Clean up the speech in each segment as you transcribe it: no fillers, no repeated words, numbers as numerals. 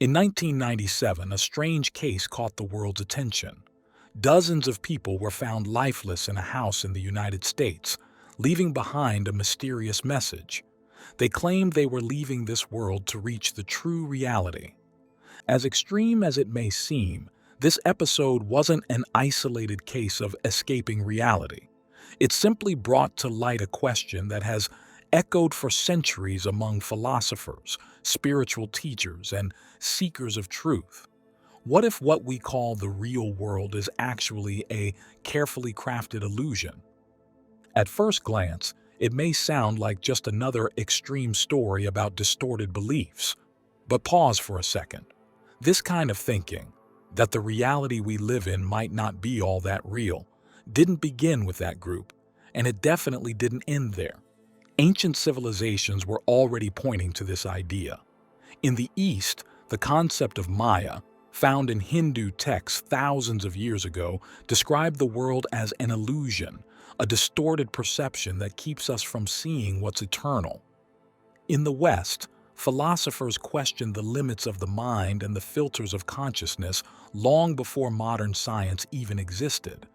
In 1997, a strange case caught the world's attention. Dozens of people were found lifeless in a house in the United States, leaving behind a mysterious message. They claimed they were leaving this world to reach the true reality. As extreme as it may seem, this episode wasn't an isolated case of escaping reality. It simply brought to light a question that has echoed for centuries among philosophers, spiritual teachers, and seekers of truth. What if what we call the real world is actually a carefully crafted illusion? At first glance, it may sound like just another extreme story about distorted beliefs. But pause for a second. This kind of thinking, that the reality we live in might not be all that real, didn't begin with that group, and it definitely didn't end there. Ancient civilizations were already pointing to this idea. In the East, the concept of Maya, found in Hindu texts thousands of years ago, described the world as an illusion, a distorted perception that keeps us from seeing what's eternal. In the West, philosophers questioned the limits of the mind and the filters of consciousness long before modern science even existed.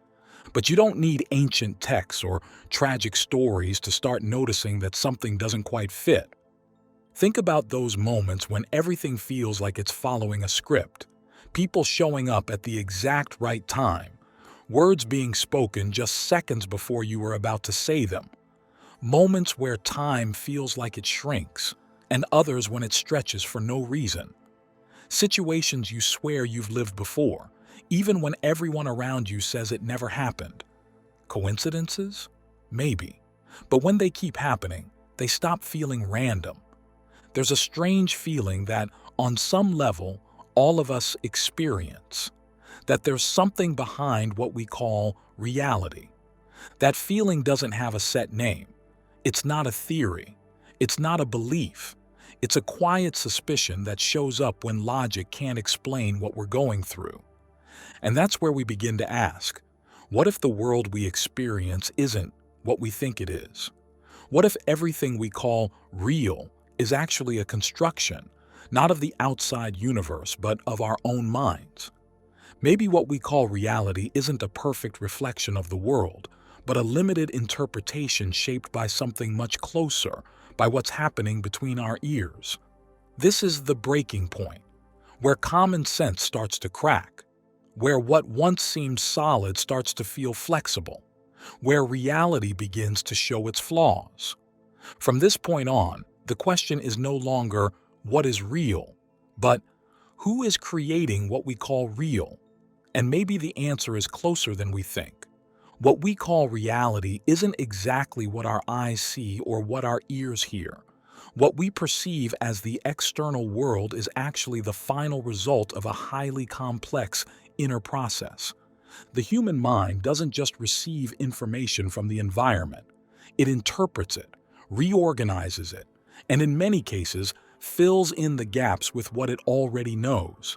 But you don't need ancient texts or tragic stories to start noticing that something doesn't quite fit. Think about those moments when everything feels like it's following a script. People showing up at the exact right time. Words being spoken just seconds before you were about to say them. Moments where time feels like it shrinks, and others when it stretches for no reason. Situations you swear you've lived before, even when everyone around you says it never happened. Coincidences? Maybe. But when they keep happening, they stop feeling random. There's a strange feeling that, on some level, all of us experience. That there's something behind what we call reality. That feeling doesn't have a set name. It's not a theory. It's not a belief. It's a quiet suspicion that shows up when logic can't explain what we're going through. And that's where we begin to ask, what if the world we experience isn't what we think it is? What if everything we call real is actually a construction, not of the outside universe, but of our own minds? Maybe what we call reality isn't a perfect reflection of the world, but a limited interpretation shaped by something much closer, by what's happening between our ears. This is the breaking point, where common sense starts to crack, where what once seemed solid starts to feel flexible, where reality begins to show its flaws. From this point on, the question is no longer what is real, but who is creating what we call real? And maybe the answer is closer than we think. What we call reality isn't exactly what our eyes see or what our ears hear. What we perceive as the external world is actually the final result of a highly complex inner process. The human mind doesn't just receive information from the environment. It interprets it, reorganizes it, and in many cases, fills in the gaps with what it already knows.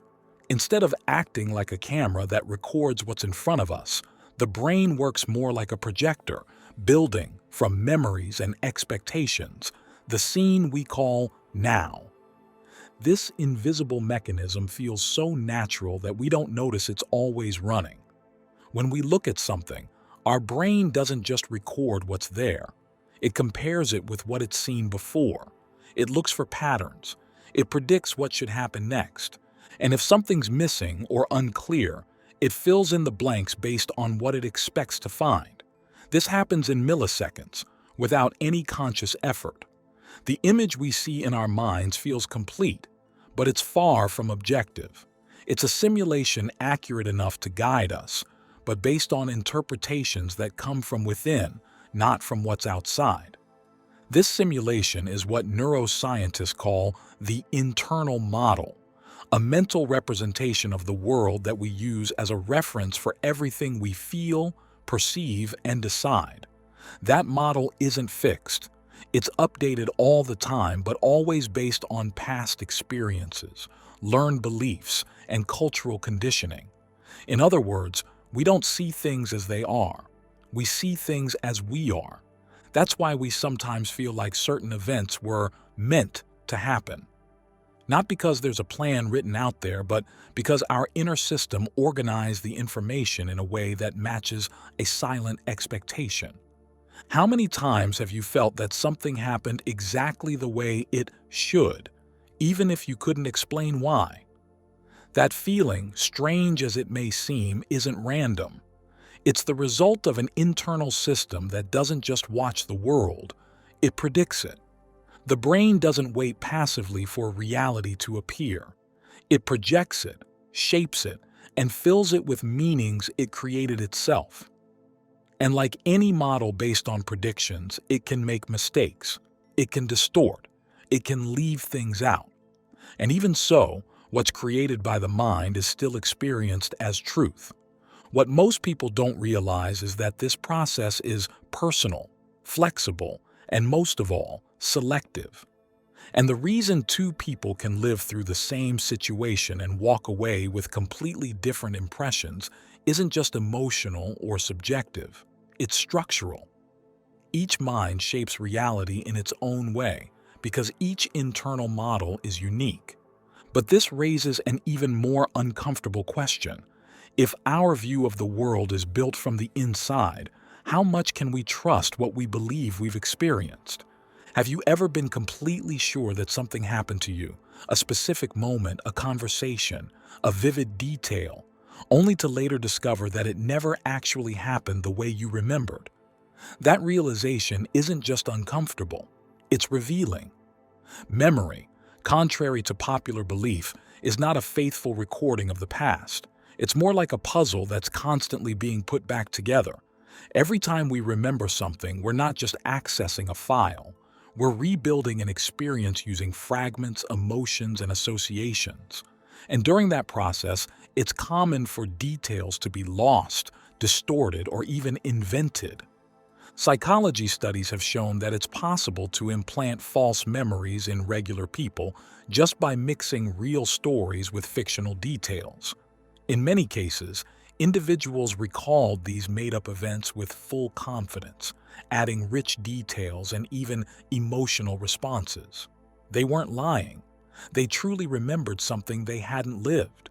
Instead of acting like a camera that records what's in front of us, the brain works more like a projector, building from memories and expectations, the scene we call now. This invisible mechanism feels so natural that we don't notice it's always running. When we look at something, our brain doesn't just record what's there. It compares it with what it's seen before. It looks for patterns. It predicts what should happen next. And if something's missing or unclear, it fills in the blanks based on what it expects to find. This happens in milliseconds, without any conscious effort. The image we see in our minds feels complete, but it's far from objective. It's a simulation accurate enough to guide us, but based on interpretations that come from within, not from what's outside. This simulation is what neuroscientists call the internal model, a mental representation of the world that we use as a reference for everything we feel, perceive, and decide. That model isn't fixed. It's updated all the time, but always based on past experiences, learned beliefs, and cultural conditioning. In other words, we don't see things as they are. We see things as we are. That's why we sometimes feel like certain events were meant to happen. Not because there's a plan written out there, but because our inner system organized the information in a way that matches a silent expectation. How many times have you felt that something happened exactly the way it should, even if you couldn't explain why? That feeling, strange as it may seem, isn't random. It's the result of an internal system that doesn't just watch the world, it predicts it. The brain doesn't wait passively for reality to appear. It projects it, shapes it, and fills it with meanings it created itself. And like any model based on predictions, it can make mistakes. It can distort. It can leave things out. And even so, what's created by the mind is still experienced as truth. What most people don't realize is that this process is personal, flexible, and most of all, selective. And the reason two people can live through the same situation and walk away with completely different impressions isn't just emotional or subjective, it's structural. Each mind shapes reality in its own way because each internal model is unique. But this raises an even more uncomfortable question. If our view of the world is built from the inside, how much can we trust what we believe we've experienced? Have you ever been completely sure that something happened to you, a specific moment, a conversation, a vivid detail, only to later discover that it never actually happened the way you remembered? That realization isn't just uncomfortable, it's revealing. Memory, contrary to popular belief, is not a faithful recording of the past. It's more like a puzzle that's constantly being put back together. Every time we remember something, we're not just accessing a file. We're rebuilding an experience using fragments, emotions, and associations. And during that process, it's common for details to be lost, distorted, or even invented. Psychology studies have shown that it's possible to implant false memories in regular people just by mixing real stories with fictional details. In many cases, individuals recalled these made-up events with full confidence, adding rich details and even emotional responses. They weren't lying. They truly remembered something they hadn't lived.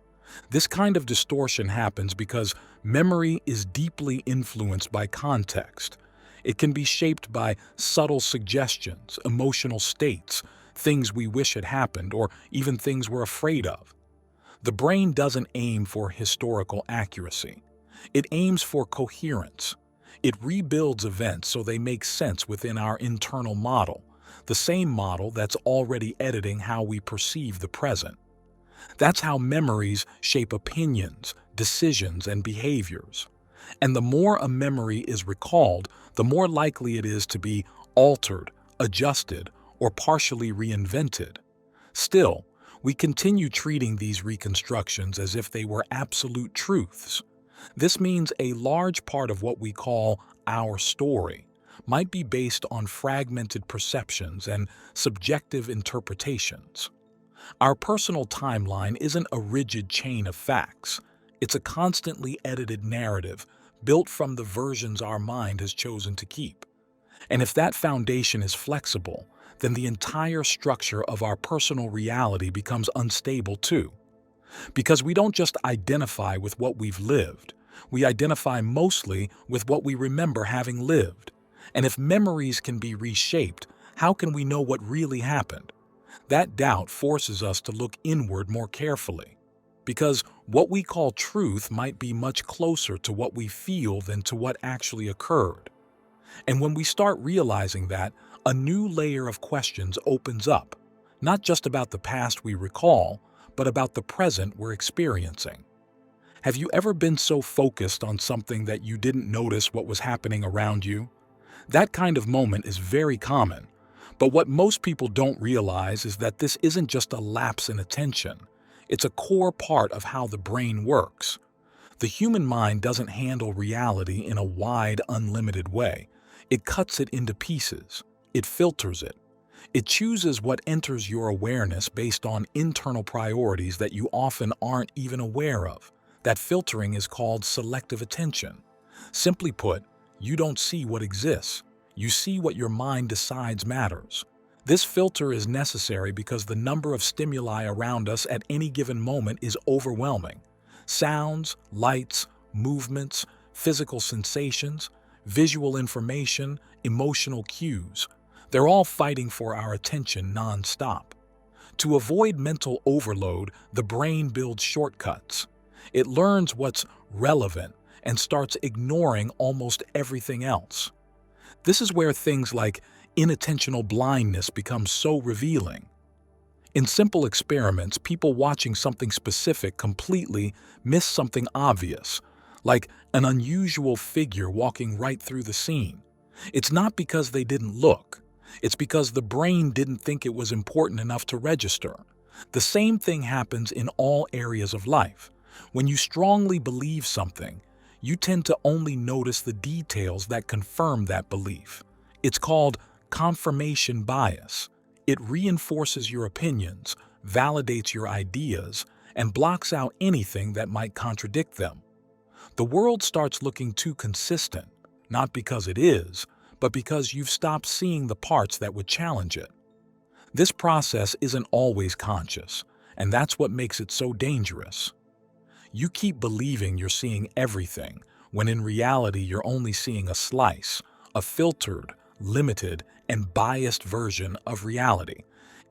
This kind of distortion happens because memory is deeply influenced by context. It can be shaped by subtle suggestions, emotional states, things we wish had happened, or even things we're afraid of. The brain doesn't aim for historical accuracy. It aims for coherence. It rebuilds events so they make sense within our internal model, the same model that's already editing how we perceive the present. That's how memories shape opinions, decisions, and behaviors. And the more a memory is recalled, the more likely it is to be altered, adjusted, or partially reinvented. Still, we continue treating these reconstructions as if they were absolute truths. This means a large part of what we call our story might be based on fragmented perceptions and subjective interpretations. Our personal timeline isn't a rigid chain of facts. It's a constantly edited narrative built from the versions our mind has chosen to keep. And if that foundation is flexible, then the entire structure of our personal reality becomes unstable too. Because we don't just identify with what we've lived, we identify mostly with what we remember having lived. And if memories can be reshaped, how can we know what really happened? That doubt forces us to look inward more carefully. Because what we call truth might be much closer to what we feel than to what actually occurred. And when we start realizing that, a new layer of questions opens up, not just about the past we recall, but about the present we're experiencing. Have you ever been so focused on something that you didn't notice what was happening around you? That kind of moment is very common, but what most people don't realize is that this isn't just a lapse in attention. It's a core part of how the brain works. The human mind doesn't handle reality in a wide, unlimited way. It cuts it into pieces. It filters it. It chooses what enters your awareness based on internal priorities that you often aren't even aware of. That filtering is called selective attention. Simply put, you don't see what exists. You see what your mind decides matters. This filter is necessary because the number of stimuli around us at any given moment is overwhelming. Sounds, lights, movements, physical sensations, visual information, emotional cues. They're all fighting for our attention non-stop. To avoid mental overload, the brain builds shortcuts. It learns what's relevant and starts ignoring almost everything else. This is where things like inattentional blindness become so revealing. In simple experiments, people watching something specific completely miss something obvious, like an unusual figure walking right through the scene. It's not because they didn't look. It's because the brain didn't think it was important enough to register. The same thing happens in all areas of life. When you strongly believe something, you tend to only notice the details that confirm that belief. It's called confirmation bias. It reinforces your opinions, validates your ideas, and blocks out anything that might contradict them. The world starts looking too consistent, not because it is, but because you've stopped seeing the parts that would challenge it. This process isn't always conscious, and that's what makes it so dangerous. You keep believing you're seeing everything, when in reality you're only seeing a slice, a filtered, limited, and biased version of reality.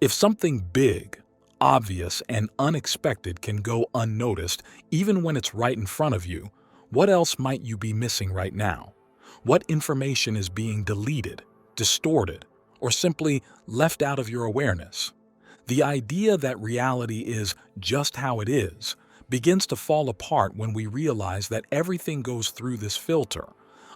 If something big, obvious, and unexpected can go unnoticed, even when it's right in front of you, what else might you be missing right now? What information is being deleted, distorted, or simply left out of your awareness? The idea that reality is just how it is begins to fall apart when we realize that everything goes through this filter,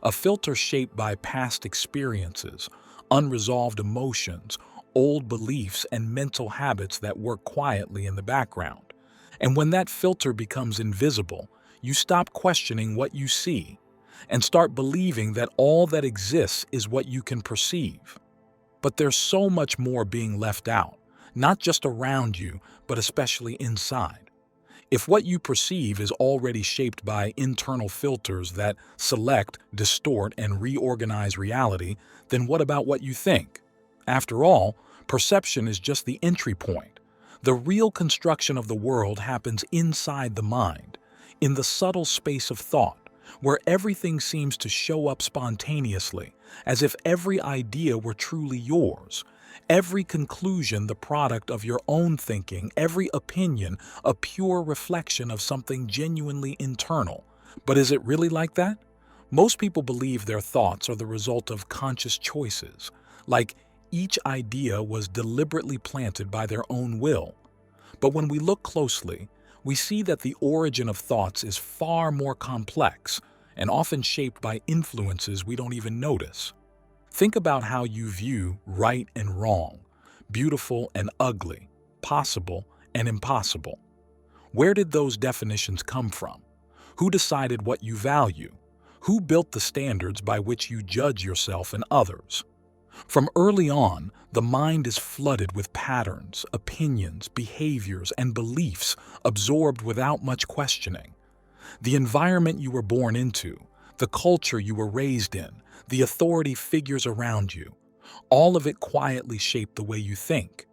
a filter shaped by past experiences, unresolved emotions, old beliefs, and mental habits that work quietly in the background. And when that filter becomes invisible, you stop questioning what you see and start believing that all that exists is what you can perceive. But there's so much more being left out, not just around you, but especially inside. If what you perceive is already shaped by internal filters that select, distort, and reorganize reality, then what about what you think? After all, perception is just the entry point. The real construction of the world happens inside the mind, in the subtle space of thought, where everything seems to show up spontaneously, as if every idea were truly yours. Every conclusion the product of your own thinking, every opinion a pure reflection of something genuinely internal. But is it really like that? Most people believe their thoughts are the result of conscious choices, like each idea was deliberately planted by their own will. But when we look closely, we see that the origin of thoughts is far more complex and often shaped by influences we don't even notice. Think about how you view right and wrong, beautiful and ugly, possible and impossible. Where did those definitions come from? Who decided what you value? Who built the standards by which you judge yourself and others? From early on, the mind is flooded with patterns, opinions, behaviors, and beliefs absorbed without much questioning. The environment you were born into, the culture you were raised in, the authority figures around you, all of it quietly shape the way you think.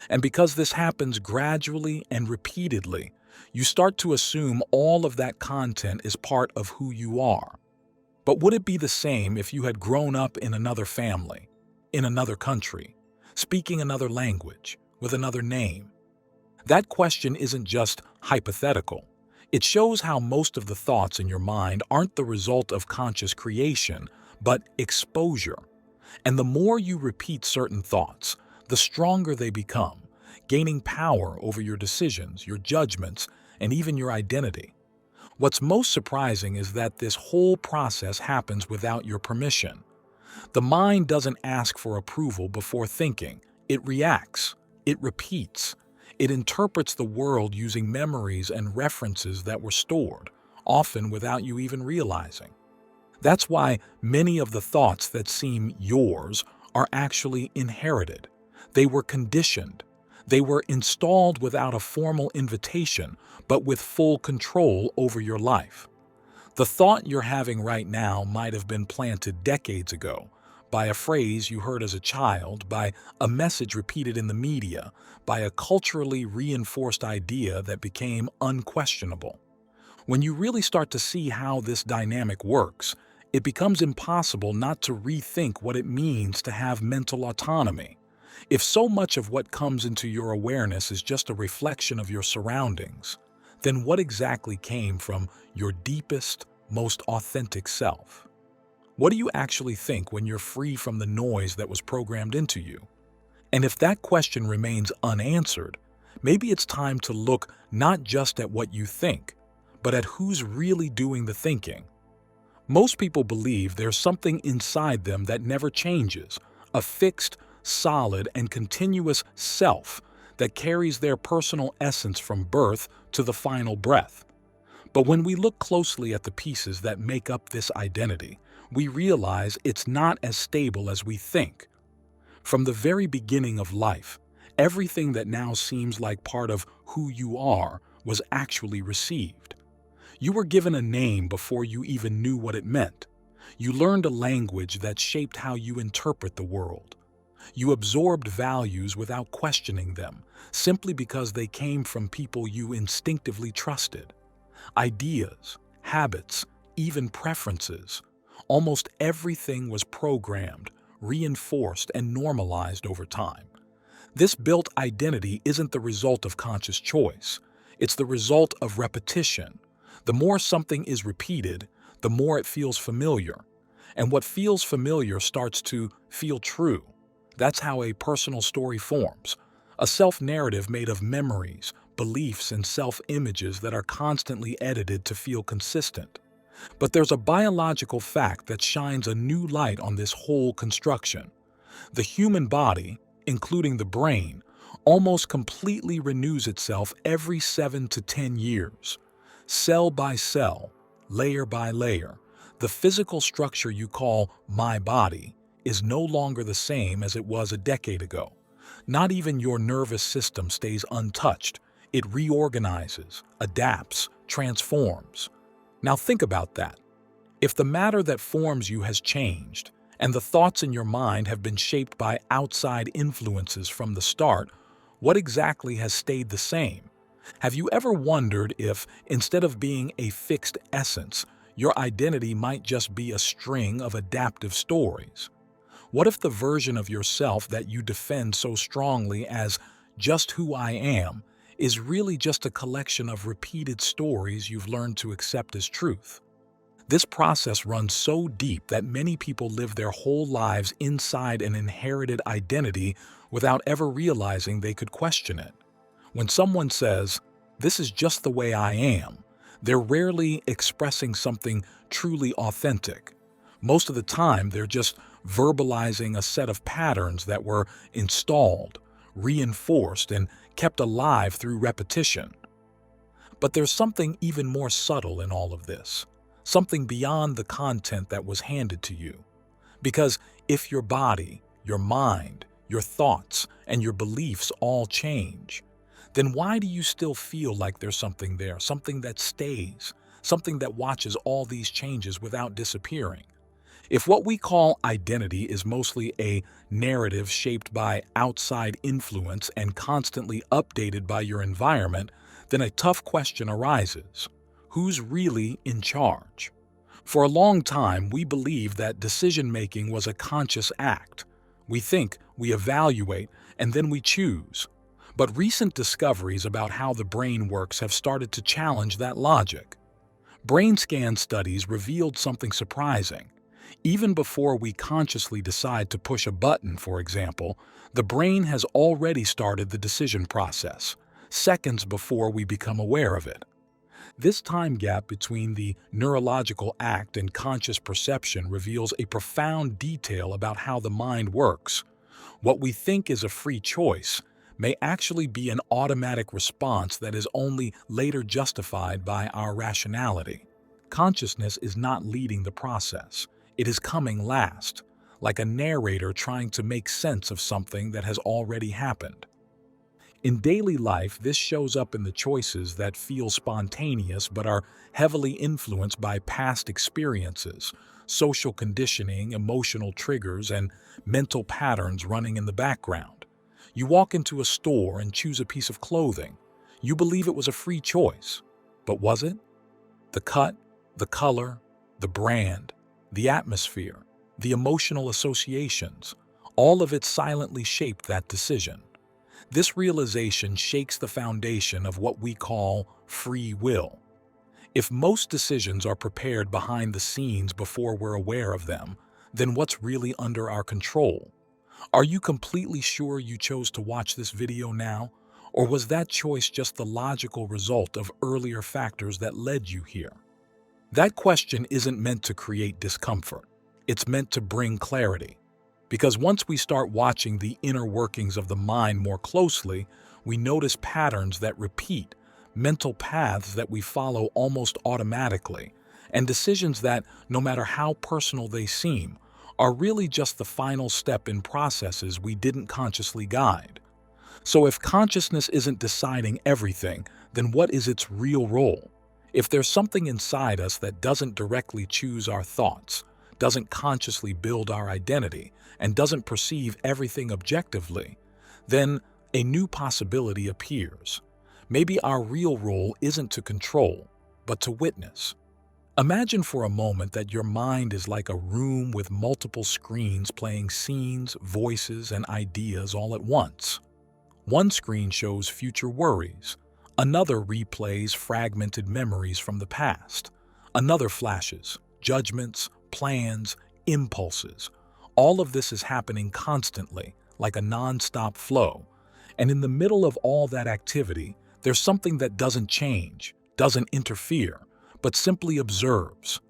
And because this happens gradually and repeatedly, you start to assume all of that content is part of who you are. But would it be the same if you had grown up in another family, in another country, speaking another language, with another name? That question isn't just hypothetical. It shows how most of the thoughts in your mind aren't the result of conscious creation, but exposure. And the more you repeat certain thoughts, the stronger they become, gaining power over your decisions, your judgments, and even your identity. What's most surprising is that this whole process happens without your permission. The mind doesn't ask for approval before thinking. It reacts. It repeats. It interprets the world using memories and references that were stored, often without you even realizing. That's why many of the thoughts that seem yours are actually inherited. They were conditioned. They were installed without a formal invitation, but with full control over your life. The thought you're having right now might have been planted decades ago, by a phrase you heard as a child, by a message repeated in the media, by a culturally reinforced idea that became unquestionable. When you really start to see how this dynamic works, it becomes impossible not to rethink what it means to have mental autonomy. If so much of what comes into your awareness is just a reflection of your surroundings, then what exactly came from your deepest, most authentic self? What do you actually think when you're free from the noise that was programmed into you? And if that question remains unanswered, maybe it's time to look not just at what you think, but at who's really doing the thinking. Most people believe there's something inside them that never changes, a fixed, solid, and continuous self that carries their personal essence from birth to the final breath. But when we look closely at the pieces that make up this identity, we realize it's not as stable as we think. From the very beginning of life, everything that now seems like part of who you are was actually received. You were given a name before you even knew what it meant. You learned a language that shaped how you interpret the world. You absorbed values without questioning them, simply because they came from people you instinctively trusted. Ideas, habits, even preferences. Almost everything was programmed, reinforced, and normalized over time. This built identity isn't the result of conscious choice. It's the result of repetition. The more something is repeated, the more it feels familiar. And what feels familiar starts to feel true. That's how a personal story forms. A self-narrative made of memories, beliefs, and self-images that are constantly edited to feel consistent. But there's a biological fact that shines a new light on this whole construction. The human body, including the brain, almost completely renews itself every 7 to 10 years. Cell by cell, layer by layer, the physical structure you call my body is no longer the same as it was a decade ago. Not even your nervous system stays untouched. It reorganizes, adapts, transforms. Now think about that. If the matter that forms you has changed, and the thoughts in your mind have been shaped by outside influences from the start, what exactly has stayed the same? Have you ever wondered if, instead of being a fixed essence, your identity might just be a string of adaptive stories? What if the version of yourself that you defend so strongly as just who I am is really just a collection of repeated stories you've learned to accept as truth? This process runs so deep that many people live their whole lives inside an inherited identity without ever realizing they could question it. When someone says, "This is just the way I am," they're rarely expressing something truly authentic. Most of the time, they're just verbalizing a set of patterns that were installed, reinforced, and kept alive through repetition. But there's something even more subtle in all of this, something beyond the content that was handed to you. Because if your body, your mind, your thoughts, and your beliefs all change, then why do you still feel like there's something there, something that stays, something that watches all these changes without disappearing? If what we call identity is mostly a narrative shaped by outside influence and constantly updated by your environment, then a tough question arises. Who's really in charge? For a long time, we believed that decision-making was a conscious act. We think, we evaluate, and then we choose. But recent discoveries about how the brain works have started to challenge that logic. Brain scan studies revealed something surprising. Even before we consciously decide to push a button, for example, the brain has already started the decision process, seconds before we become aware of it. This time gap between the neurological act and conscious perception reveals a profound detail about how the mind works. What we think is a free choice may actually be an automatic response that is only later justified by our rationality. Consciousness is not leading the process. It is coming last, like a narrator trying to make sense of something that has already happened. In daily life, this shows up in the choices that feel spontaneous but are heavily influenced by past experiences, social conditioning, emotional triggers, and mental patterns running in the background. You walk into a store and choose a piece of clothing. You believe it was a free choice. But was it? The cut, the color, the brand, the atmosphere, the emotional associations, all of it silently shaped that decision. This realization shakes the foundation of what we call free will. If most decisions are prepared behind the scenes before we're aware of them, then what's really under our control? Are you completely sure you chose to watch this video now? Or was that choice just the logical result of earlier factors that led you here? That question isn't meant to create discomfort. It's meant to bring clarity. Because once we start watching the inner workings of the mind more closely, we notice patterns that repeat, mental paths that we follow almost automatically, and decisions that, no matter how personal they seem, are really just the final step in processes we didn't consciously guide. So if consciousness isn't deciding everything, then what is its real role? If there's something inside us that doesn't directly choose our thoughts, doesn't consciously build our identity, and doesn't perceive everything objectively, then a new possibility appears. Maybe our real role isn't to control, but to witness. Imagine for a moment that your mind is like a room with multiple screens playing scenes, voices, and ideas all at once. One screen shows future worries. Another replays fragmented memories from the past. Another flashes judgments, plans, impulses. All of this is happening constantly, like a non-stop flow. And in the middle of all that activity, there's something that doesn't change, doesn't interfere, but simply observes.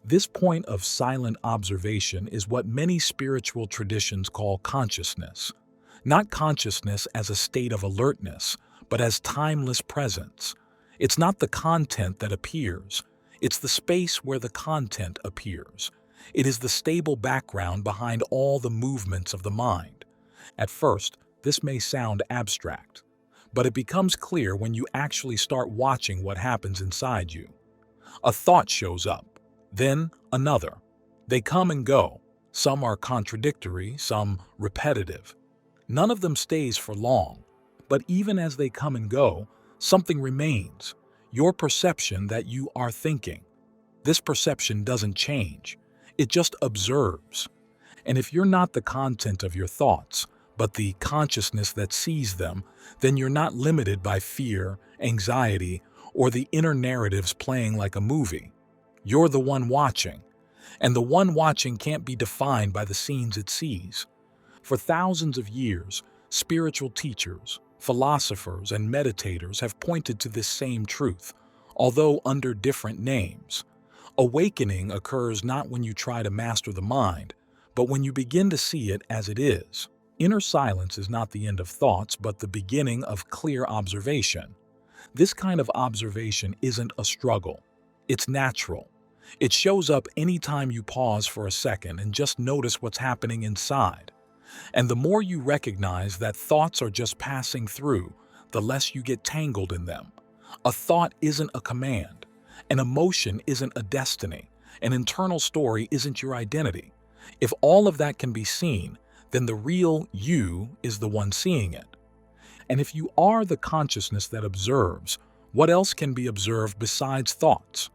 This point of silent observation is what many spiritual traditions call consciousness. Not consciousness as a state of alertness, but as timeless presence. It's not the content that appears. It's the space where the content appears. It is the stable background behind all the movements of the mind. At first, this may sound abstract, but it becomes clear when you actually start watching what happens inside you. A thought shows up, then another. They come and go. Some are contradictory, some repetitive. None of them stays for long, but even as they come and go, something remains, your perception that you are thinking. This perception doesn't change, it just observes. And if you're not the content of your thoughts, but the consciousness that sees them, then you're not limited by fear, anxiety, or the inner narratives playing like a movie. You're the one watching, and the one watching can't be defined by the scenes it sees. For thousands of years, spiritual teachers, philosophers, and meditators have pointed to this same truth, although under different names. Awakening occurs not when you try to master the mind, but when you begin to see it as it is. Inner silence is not the end of thoughts, but the beginning of clear observation. This kind of observation isn't a struggle. It's natural. It shows up anytime you pause for a second and just notice what's happening inside. And the more you recognize that thoughts are just passing through, the less you get tangled in them. A thought isn't a command. An emotion isn't a destiny. An internal story isn't your identity. If all of that can be seen, then the real you is the one seeing it. And if you are the consciousness that observes, what else can be observed besides thoughts?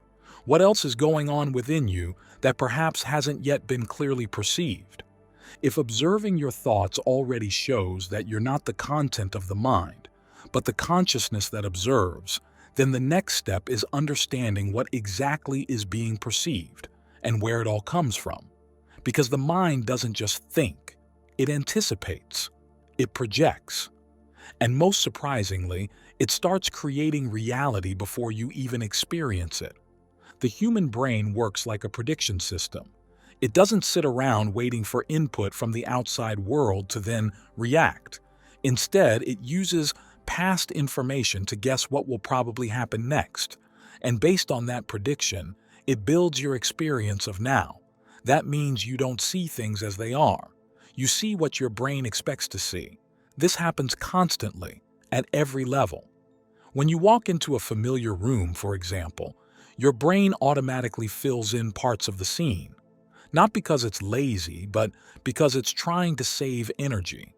What else is going on within you that perhaps hasn't yet been clearly perceived? If observing your thoughts already shows that you're not the content of the mind, but the consciousness that observes, then the next step is understanding what exactly is being perceived and where it all comes from. Because the mind doesn't just think, it anticipates, it projects. And most surprisingly, it starts creating reality before you even experience it. The human brain works like a prediction system. It doesn't sit around waiting for input from the outside world to then react. Instead, it uses past information to guess what will probably happen next. And based on that prediction, it builds your experience of now. That means you don't see things as they are. You see what your brain expects to see. This happens constantly, at every level. When you walk into a familiar room, for example, your brain automatically fills in parts of the scene, not because it's lazy, but because it's trying to save energy.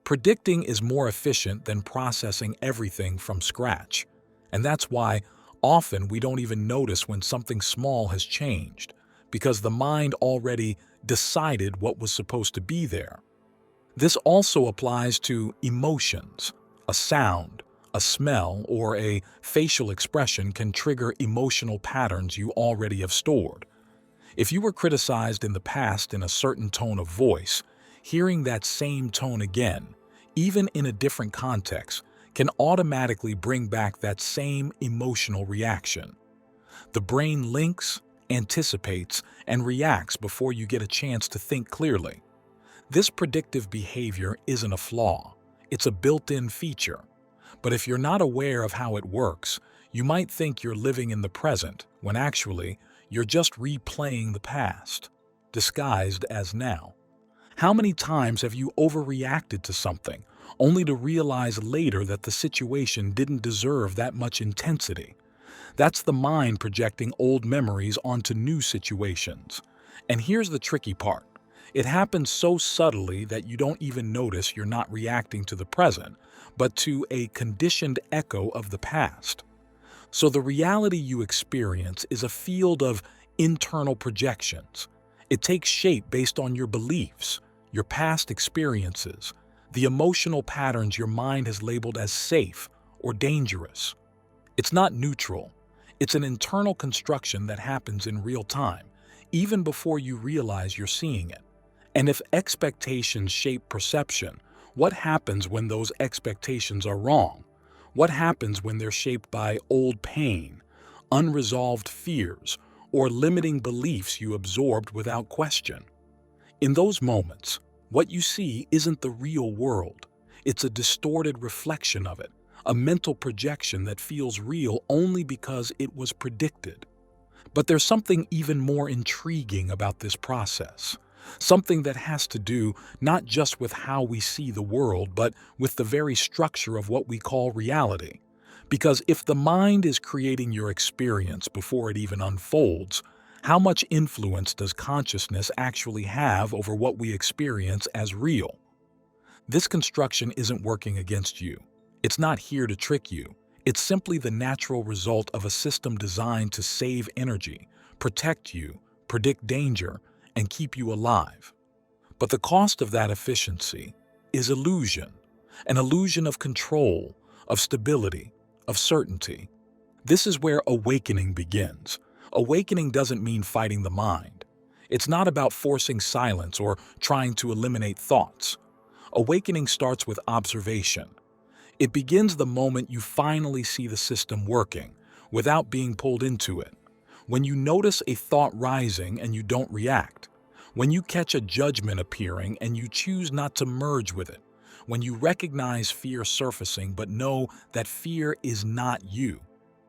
Predicting is more efficient than processing everything from scratch, and that's why often we don't even notice when something small has changed, because the mind already decided what was supposed to be there. This also applies to emotions. A sound, a smell, or a facial expression can trigger emotional patterns you already have stored. If you were criticized in the past in a certain tone of voice, hearing that same tone again, even in a different context, can automatically bring back that same emotional reaction. The brain links, anticipates, and reacts before you get a chance to think clearly. This predictive behavior isn't a flaw, it's a built-in feature. But if you're not aware of how it works, you might think you're living in the present, when actually, you're just replaying the past, disguised as now. How many times have you overreacted to something, only to realize later that the situation didn't deserve that much intensity? That's the mind projecting old memories onto new situations. And here's the tricky part. It happens so subtly that you don't even notice you're not reacting to the present, but to a conditioned echo of the past. So the reality you experience is a field of internal projections. It takes shape based on your beliefs, your past experiences, the emotional patterns your mind has labeled as safe or dangerous. It's not neutral. It's an internal construction that happens in real time, even before you realize you're seeing it. And if expectations shape perception, what happens when those expectations are wrong? What happens when they're shaped by old pain, unresolved fears, or limiting beliefs you absorbed without question? In those moments, what you see isn't the real world. It's a distorted reflection of it, a mental projection that feels real only because it was predicted. But there's something even more intriguing about this process. Something that has to do not just with how we see the world, but with the very structure of what we call reality. Because if the mind is creating your experience before it even unfolds, how much influence does consciousness actually have over what we experience as real? This construction isn't working against you. It's not here to trick you. It's simply the natural result of a system designed to save energy, protect you, predict danger, and keep you alive. But the cost of that efficiency is illusion, an illusion of control, of stability, of certainty. This is where awakening begins. Awakening doesn't mean fighting the mind. It's not about forcing silence or trying to eliminate thoughts. Awakening starts with observation. It begins the moment you finally see the system working, without being pulled into it. When you notice a thought rising and you don't react. When you catch a judgment appearing and you choose not to merge with it. When you recognize fear surfacing but know that fear is not you.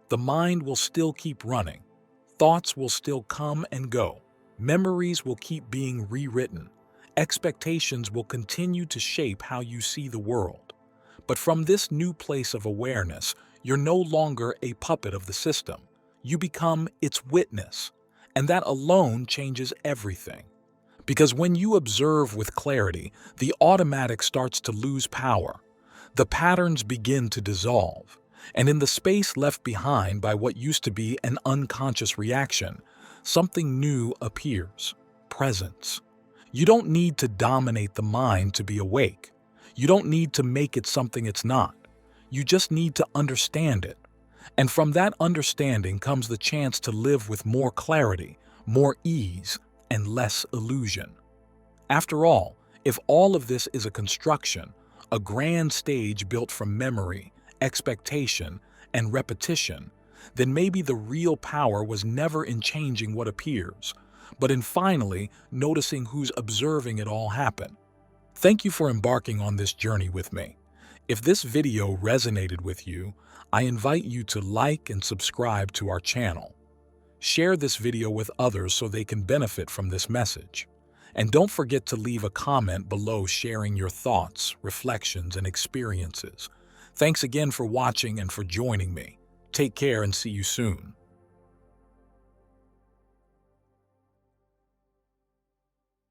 The mind will still keep running. Thoughts will still come and go. Memories will keep being rewritten. Expectations will continue to shape how you see the world. But from this new place of awareness, you're no longer a puppet of the system. You become its witness, and that alone changes everything. Because when you observe with clarity, the automatic starts to lose power. The patterns begin to dissolve, and in the space left behind by what used to be an unconscious reaction, something new appears: presence. You don't need to dominate the mind to be awake. You don't need to make it something it's not. You just need to understand it. And from that understanding comes the chance to live with more clarity, more ease, and less illusion. After all, if all of this is a construction, a grand stage built from memory, expectation, and repetition, then maybe the real power was never in changing what appears, but in finally noticing who's observing it all happen. Thank you for embarking on this journey with me. If this video resonated with you, I invite you to like and subscribe to our channel. Share this video with others so they can benefit from this message. And don't forget to leave a comment below sharing your thoughts, reflections, and experiences. Thanks again for watching and for joining me. Take care and see you soon.